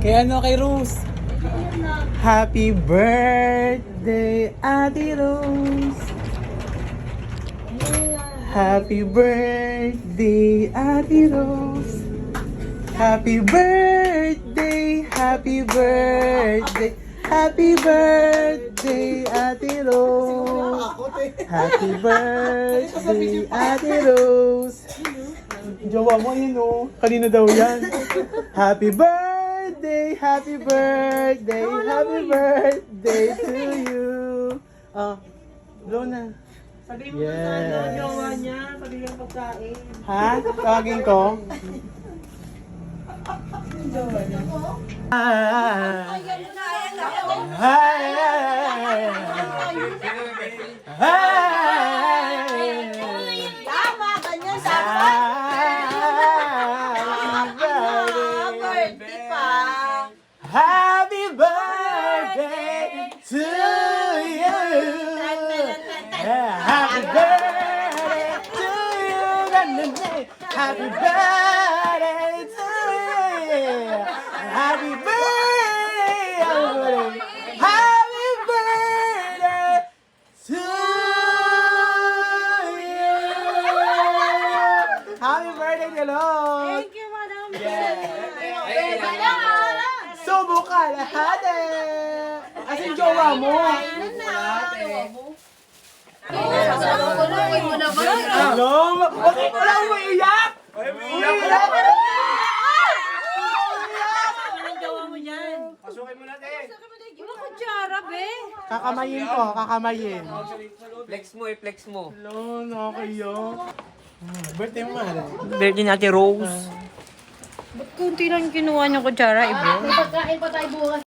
Kay Rose. Happy birthday, Ate Rose. Happy birthday, Ate Rose. Happy birthday, happy birthday, happy birthday, Ate Rose. Happy birthday, Ate Rose. Jowa mo yun, oh. Kanina daw yan. Happy birthday, happy birthday, happy birthday to you. Ah, blow na. Sabihin mo na sa jowa niya, sabihin yung pagkain. Ha? Tawagin ko? Jowa niya. Tama, ganyan sa birthday pa. Happy birthday to you. Happy birthday to you. Happy birthday to you. Happy birthday. Happy birthday to you. Happy birthday, Delon. Thank you, Madam. Subo ka lahat eh. Asin jowa mo. Kulungin mo na ba? Hello? Okay, wala mo iyak. Umiiyak. Anong jowa mo yan? Pasukin mo natin. Yung kutsara, be. Kakamayin ko, kakamayin. Flex mo flex mo. Hello, nakakayo. Birthday mo mahal. Birthday natin Rose. Ba't kunti lang kinuha niya kutsara, ibo? Pagkain pa tayo bukas.